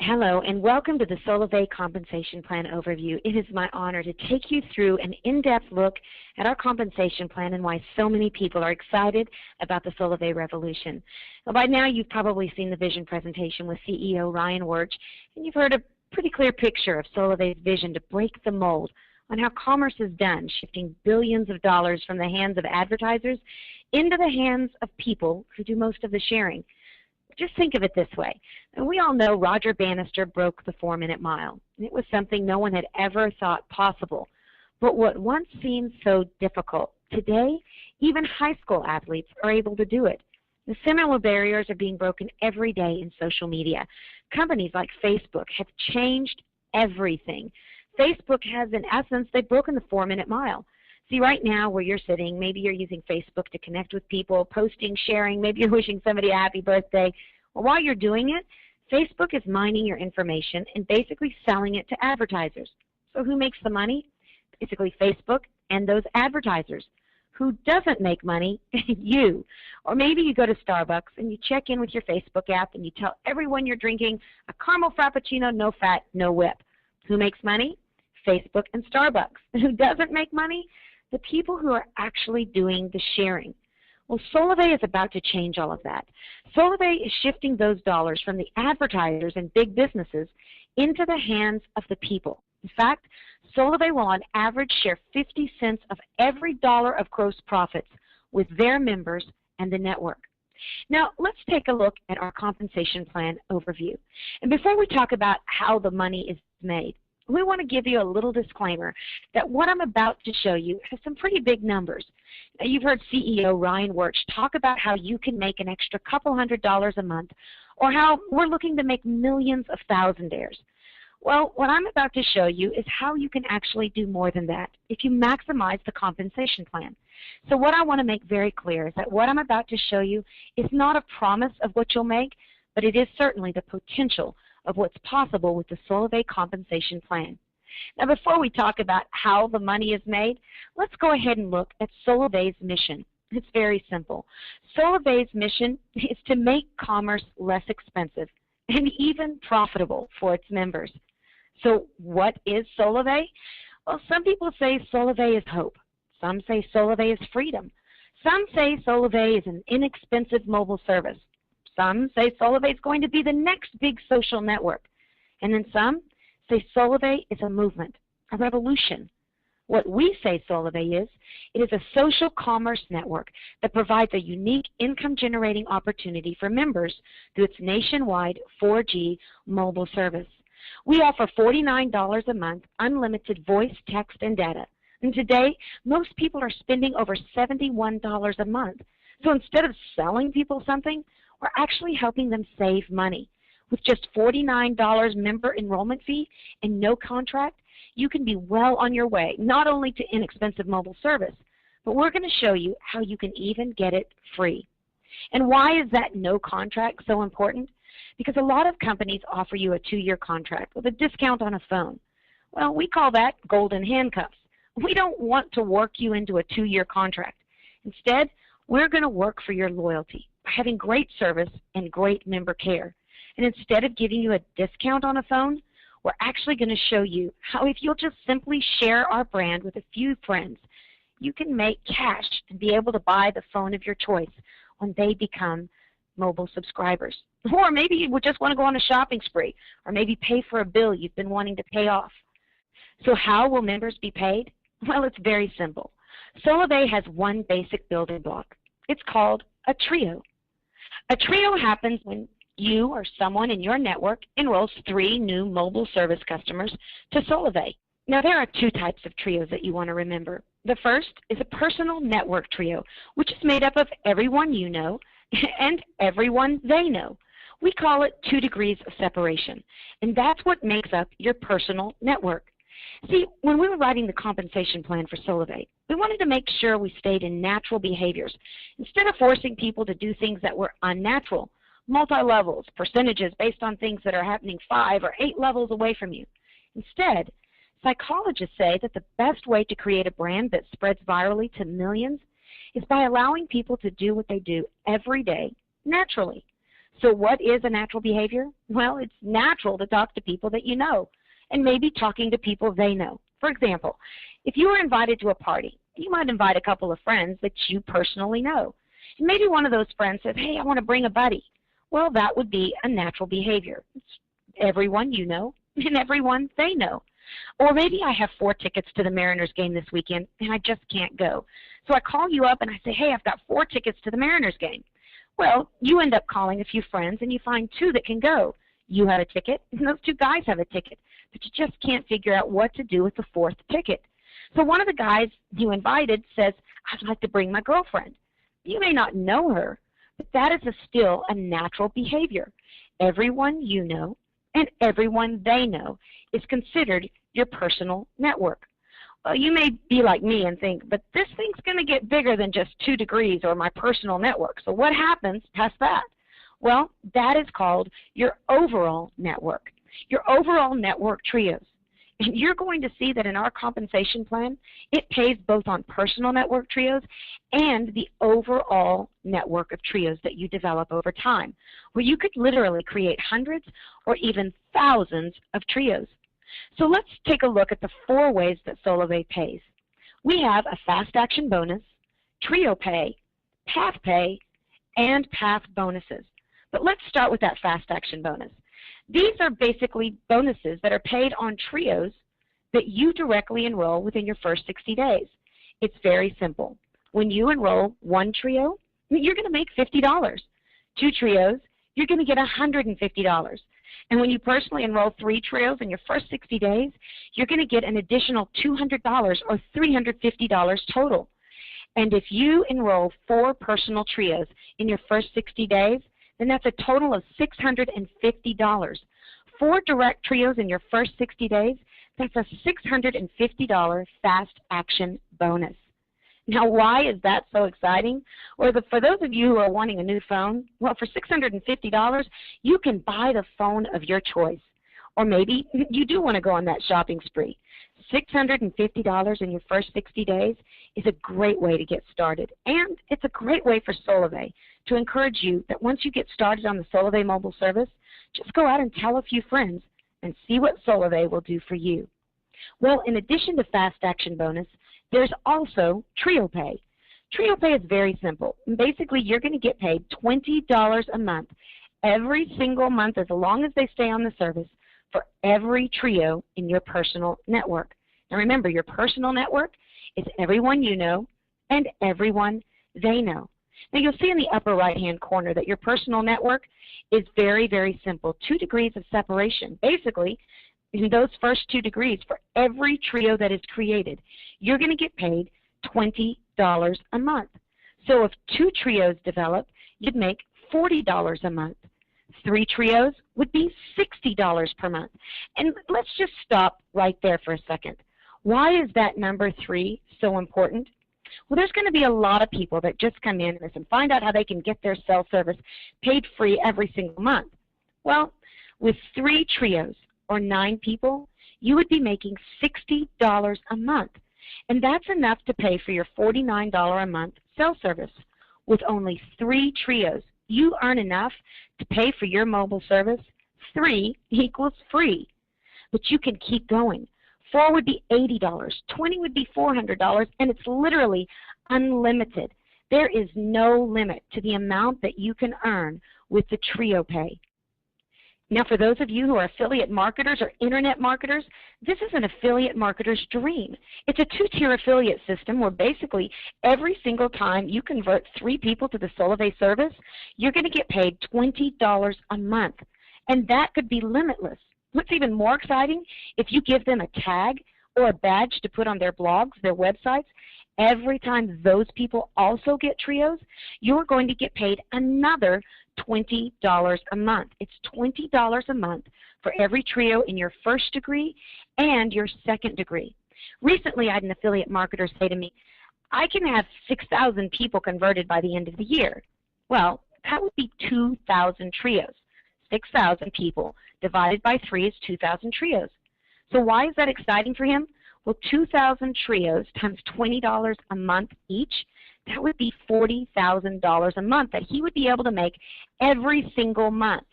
Hello, and welcome to the Solavei Compensation Plan Overview. It is my honor to take you through an in-depth look at our compensation plan and why so many people are excited about the Solavei revolution. Well, by now, you've probably seen the vision presentation with CEO Ryan Wirch, and you've heard a pretty clear picture of Solavei's vision to break the mold on how commerce is done, shifting billions of dollars from the hands of advertisers into the hands of people who do most of the sharing. Just think of it this way. And we all know Roger Bannister broke the 4-minute mile. It was something no one had ever thought possible. But what once seemed so difficult, today even high school athletes are able to do it. The similar barriers are being broken every day in social media. Companies like Facebook have changed everything. Facebook has, in essence, they've broken the 4-minute mile. See, right now where you're sitting, maybe you're using Facebook to connect with people, posting, sharing, maybe you're wishing somebody a happy birthday. Well, while you're doing it, Facebook is mining your information and basically selling it to advertisers. So who makes the money? Basically Facebook and those advertisers. Who doesn't make money? You. Or maybe you go to Starbucks and you check in with your Facebook app and you tell everyone you're drinking a caramel frappuccino, no fat, no whip. Who makes money? Facebook and Starbucks. Who doesn't make money? The people who are actually doing the sharing. Well, Solavei is about to change all of that. Solavei is shifting those dollars from the advertisers and big businesses into the hands of the people. In fact, Solavei will on average share 50 cents of every dollar of gross profits with their members and the network. Now, let's take a look at our compensation plan overview. And before we talk about how the money is made, we want to give you a little disclaimer that what I'm about to show you has some pretty big numbers. Now, you've heard CEO Ryan Wirch talk about how you can make an extra couple $100s a month, or how we're looking to make millions of thousandaires. Well, what I'm about to show you is how you can actually do more than that if you maximize the compensation plan. So what I want to make very clear is that what I'm about to show you is not a promise of what you'll make, but it is certainly the potential of what's possible with the Solavei compensation plan. Now, before we talk about how the money is made, let's go ahead and look at Solavei's mission. It's very simple. Solavei's mission is to make commerce less expensive and even profitable for its members. So what is Solavei? Well, some people say Solavei is hope. Some say Solavei is freedom. Some say Solavei is an inexpensive mobile service. Some say Solavei is going to be the next big social network. And then some say Solavei is a movement, a revolution. What we say Solavei is, it is a social commerce network that provides a unique income-generating opportunity for members through its nationwide 4G mobile service. We offer $49 a month, unlimited voice, text, and data. And today, most people are spending over $71 a month. So instead of selling people something, we're actually helping them save money. With just $49 member enrollment fee and no contract, you can be well on your way, not only to inexpensive mobile service, but we're going to show you how you can even get it free. And why is that no contract so important? Because a lot of companies offer you a 2-year contract with a discount on a phone. Well, we call that golden handcuffs. We don't want to work you into a 2-year contract. Instead, we're going to work for your loyalty by having great service and great member care. And instead of giving you a discount on a phone, we're actually going to show you how if you'll just simply share our brand with a few friends, you can make cash and be able to buy the phone of your choice when they become mobile subscribers. Or maybe you would just want to go on a shopping spree, or maybe pay for a bill you've been wanting to pay off. So how will members be paid? Well, it's very simple. Solavei has one basic building block. It's called a trio. A trio happens when you or someone in your network enrolls 3 new mobile service customers to Solavei. Now, there are 2 types of trios that you want to remember. The first is a personal network trio, which is made up of everyone you know and everyone they know. We call it 2 degrees of separation, and that's what makes up your personal network. See, when we were writing the compensation plan for Solavei, we wanted to make sure we stayed in natural behaviors instead of forcing people to do things that were unnatural, multi-levels, percentages based on things that are happening 5 or 8 levels away from you. Instead, psychologists say that the best way to create a brand that spreads virally to millions is by allowing people to do what they do every day naturally. So what is a natural behavior? Well, it's natural to talk to people that you know, and maybe talking to people they know. For example, if you were invited to a party, you might invite a couple of friends that you personally know. And maybe one of those friends says, hey, I want to bring a buddy. Well, that would be a natural behavior. It's everyone you know and everyone they know. Or maybe I have 4 tickets to the Mariners game this weekend and I just can't go. So I call you up and I say, hey, I've got 4 tickets to the Mariners game. Well, you end up calling a few friends and you find 2 that can go. You have a ticket and those 2 guys have a ticket, but you just can't figure out what to do with the 4th ticket. So one of the guys you invited says, I'd like to bring my girlfriend. You may not know her, but that is still a natural behavior. Everyone you know and everyone they know is considered your personal network. Well, you may be like me and think, but this thing's going to get bigger than just 2 degrees or my personal network. So what happens past that? Well, that is called your overall network, your overall network trios. And you're going to see that in our compensation plan, it pays both on personal network trios and the overall network of trios that you develop over time, where you could literally create hundreds or even thousands of trios. So let's take a look at the 4 ways that Solavei pays. We have a fast action bonus, trio pay, path pay, and path bonuses. But let's start with that fast action bonus. These are basically bonuses that are paid on trios that you directly enroll within your first 60 days. It's very simple. When you enroll 1 trio, you're going to make $50. 2 trios, you're going to get $150. And when you personally enroll 3 trios in your first 60 days, you're going to get an additional $200 or $350 total. And if you enroll 4 personal trios in your first 60 days, then that's a total of $650. 4 direct trios in your first 60 days, that's a $650 fast action bonus. Now, why is that so exciting? Or for those of you who are wanting a new phone, well, for $650, you can buy the phone of your choice. Or maybe you do want to go on that shopping spree. $650 in your first 60 days is a great way to get started. And it's a great way for Solavei to encourage you that once you get started on the Solavei mobile service, just go out and tell a few friends and see what Solavei will do for you. Well, in addition to fast action bonus, there's also trio pay. Trio pay is very simple. Basically, you're going to get paid $20 a month every single month as long as they stay on the service for every trio in your personal network. Now remember, your personal network is everyone you know and everyone they know. Now you'll see in the upper right-hand corner that your personal network is very, very simple. 2 degrees of separation. Basically, in those first 2 degrees, for every trio that is created, you're going to get paid $20 a month. So if 2 trios develop, you'd make $40 a month. 3 trios would be $60 per month. And let's just stop right there for a second. Why is that number 3 so important? Well, there's going to be a lot of people that just come in and find out how they can get their cell service paid free every single month. Well, with 3 trios or 9 people, you would be making $60 a month. And that's enough to pay for your $49 a month cell service. With only 3 trios, you earn enough to pay for your mobile service. 3 equals free. But you can keep going. 4 would be $80, 20 would be $400, and it's literally unlimited. There is no limit to the amount that you can earn with the trio pay. Now, for those of you who are affiliate marketers or internet marketers, this is an affiliate marketer's dream. It's a 2-tier affiliate system where basically every single time you convert 3 people to the Solavei service, you're going to get paid $20 a month. And that could be limitless. What's even more exciting, if you give them a tag or a badge to put on their blogs, their websites, every time those people also get trios, you're going to get paid another $20 a month. It's $20 a month for every trio in your first degree and your second degree. Recently, I had an affiliate marketer say to me, I can have 6,000 people converted by the end of the year. Well, that would be 2,000 trios. 6,000 people divided by 3 is 2,000 trios. So why is that exciting for him? Well, 2,000 trios times $20 a month each, that would be $40,000 a month that he would be able to make every single month.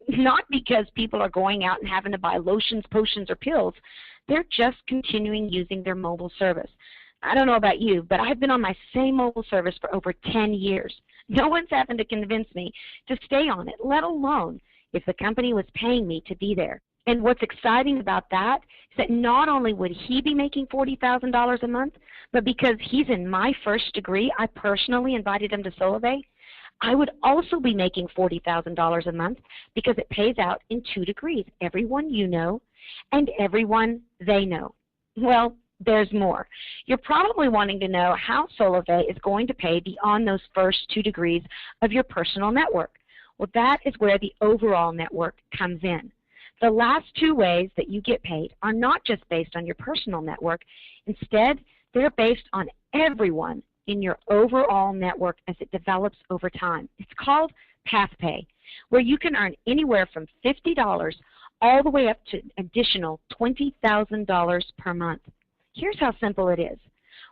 Not because people are going out and having to buy lotions, potions, or pills. They're just continuing using their mobile service. I don't know about you, but I've been on my same mobile service for over 10 years. No one's happened to convince me to stay on it, let alone if the company was paying me to be there. And what's exciting about that is that not only would he be making $40,000 a month, but because he's in my first degree, I personally invited him to Solavei, I would also be making $40,000 a month because it pays out in 2 degrees, everyone you know and everyone they know. Well, there's more. You're probably wanting to know how Solavei is going to pay beyond those first 2 degrees of your personal network. Well, that is where the overall network comes in. The last 2 ways that you get paid are not just based on your personal network. Instead, they're based on everyone in your overall network as it develops over time. It's called path pay, where you can earn anywhere from $50 all the way up to an additional $20,000 per month. Here's how simple it is.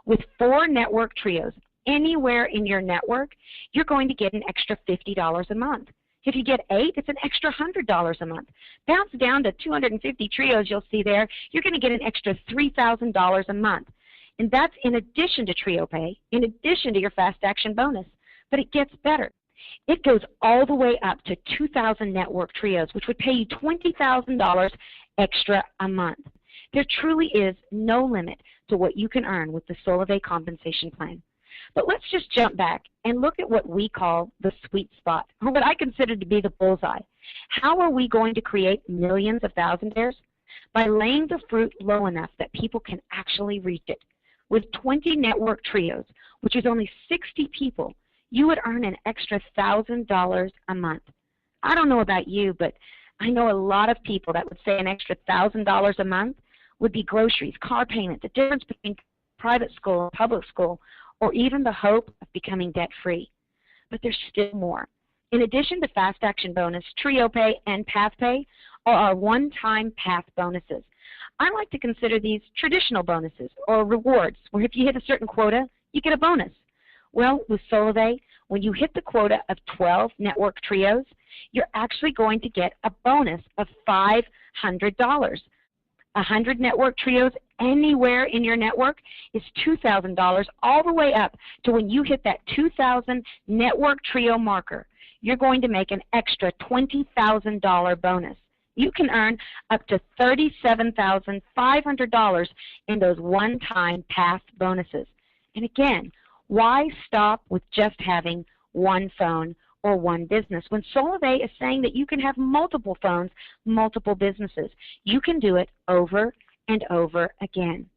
With 4 network trios anywhere in your network, you're going to get an extra $50 a month. If you get 8, it's an extra $100 a month. Bounce down to 250 trios you'll see there, you're going to get an extra $3,000 a month. And that's in addition to trio pay, in addition to your fast action bonus. But it gets better. It goes all the way up to 2,000 network trios, which would pay you $20,000 extra a month. There truly is no limit to what you can earn with the Solavei compensation plan. But let's just jump back and look at what we call the sweet spot, or what I consider to be the bullseye. How are we going to create millions of thousandaires? By laying the fruit low enough that people can actually reach it. With 20 network trios, which is only 60 people, you would earn an extra $1,000 a month. I don't know about you, but I know a lot of people that would say an extra $1,000 a month would be groceries, car payment, the difference between private school and public school, or even the hope of becoming debt-free. But there's still more. In addition to Fast Action Bonus, Trio Pay, and Path Pay are our one-time path bonuses. I like to consider these traditional bonuses or rewards, where if you hit a certain quota, you get a bonus. Well, with Solavei, when you hit the quota of 12 network trios, you're actually going to get a bonus of $500. 100 network trios anywhere in your network is $2,000 all the way up to when you hit that 2,000 network trio marker. You're going to make an extra $20,000 bonus. You can earn up to $37,500 in those one-time path bonuses. And again, why stop with just having one phone or one business when Solavei is saying that you can have multiple phones, multiple businesses? You can do it over and over again.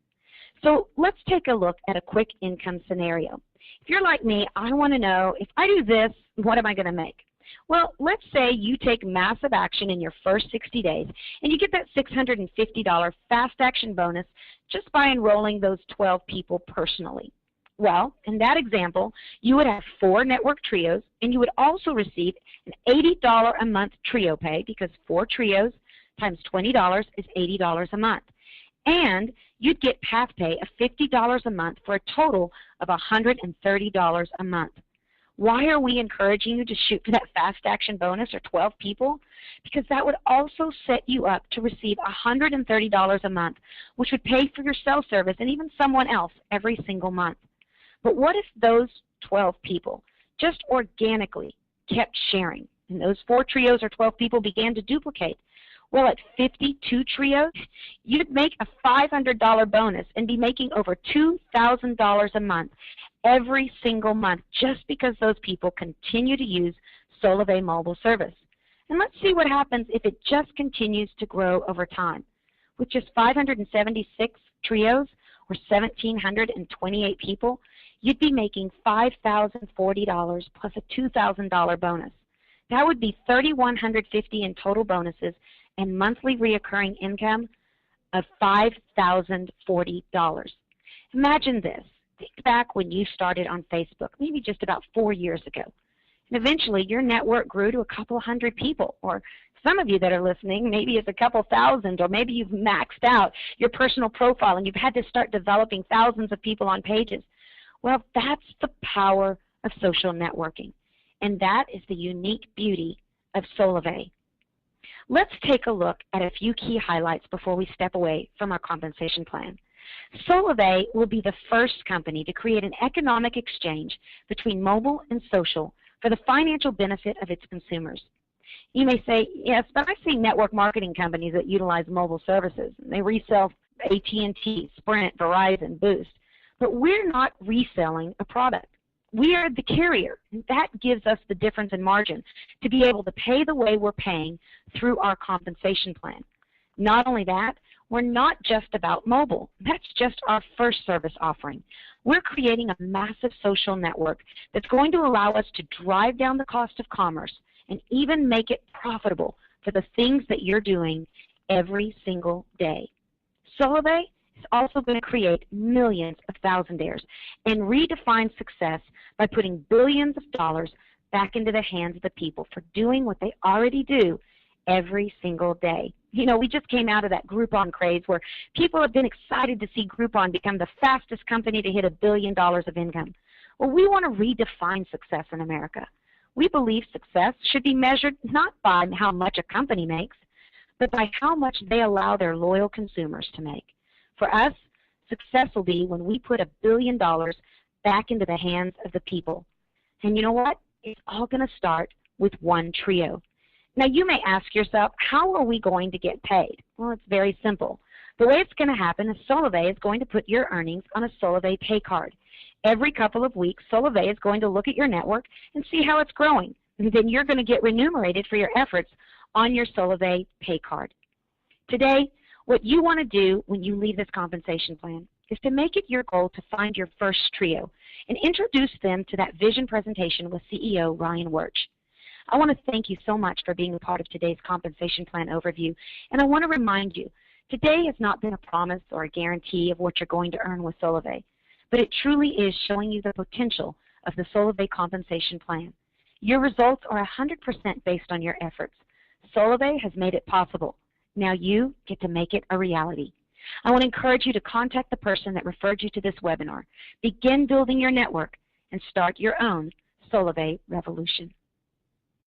So let's take a look at a quick income scenario. If you're like me, I want to know, if I do this, what am I going to make? Well, let's say you take massive action in your first 60 days and you get that $650 fast action bonus just by enrolling those 12 people personally. Well, in that example, you would have 4 network trios, and you would also receive an $80 a month trio pay, because 4 trios times $20 is $80 a month. And you'd get path pay of $50 a month for a total of $130 a month. Why are we encouraging you to shoot for that fast action bonus or 12 people? Because that would also set you up to receive $130 a month, which would pay for your cell service and even someone else every single month. But what if those 12 people just organically kept sharing, and those 4 trios or 12 people began to duplicate? Well, at 52 trios, you'd make a $500 bonus and be making over $2,000 a month every single month, just because those people continue to use Solavei mobile service. And let's see what happens if it just continues to grow over time. With just 576 trios, or 1,728 people, you'd be making $5,040 plus a $2,000 bonus. That would be $3,150 in total bonuses and monthly reoccurring income of $5,040. Imagine this. Think back when you started on Facebook, maybe just about 4 years ago. And eventually, your network grew to a couple hundred people, or some of you that are listening, maybe it's a couple thousand, or maybe you've maxed out your personal profile and you've had to start developing thousands of people on pages. Well, that's the power of social networking, and that is the unique beauty of Solavei. Let's take a look at a few key highlights before we step away from our compensation plan. Solavei will be the first company to create an economic exchange between mobile and social for the financial benefit of its consumers. You may say, yes, but I've seen network marketing companies that utilize mobile services. They resell AT&T, Sprint, Verizon, Boost. But we're not reselling a product. We are the carrier. And that gives us the difference in margin to be able to pay the way we're paying through our compensation plan. Not only that, we're not just about mobile. That's just our first service offering. We're creating a massive social network that's going to allow us to drive down the cost of commerce and even make it profitable for the things that you're doing every single day. Solavei is also going to create millions of thousandaires and redefine success by putting billions of dollars back into the hands of the people for doing what they already do every single day. You know, we just came out of that Groupon craze where people have been excited to see Groupon become the fastest company to hit $1 billion of income. Well, we want to redefine success in America. We believe success should be measured not by how much a company makes, but by how much they allow their loyal consumers to make. For us, success will be when we put $1 billion back into the hands of the people. And you know what? It's all going to start with one trio. Now, you may ask yourself, how are we going to get paid? Well, it's very simple. The way it's going to happen is Solavei is going to put your earnings on a Solavei pay card. Every couple of weeks, Solavei is going to look at your network and see how it's growing. And then you're going to get remunerated for your efforts on your Solavei pay card. Today, what you want to do when you leave this compensation plan is to make it your goal to find your first trio and introduce them to that vision presentation with CEO Ryan Wirch. I want to thank you so much for being a part of today's compensation plan overview, and I want to remind you, today has not been a promise or a guarantee of what you're going to earn with Solavei, but it truly is showing you the potential of the Solavei compensation plan. Your results are 100% based on your efforts. Solavei has made it possible. Now you get to make it a reality. I want to encourage you to contact the person that referred you to this webinar. Begin building your network and start your own Solavei revolution.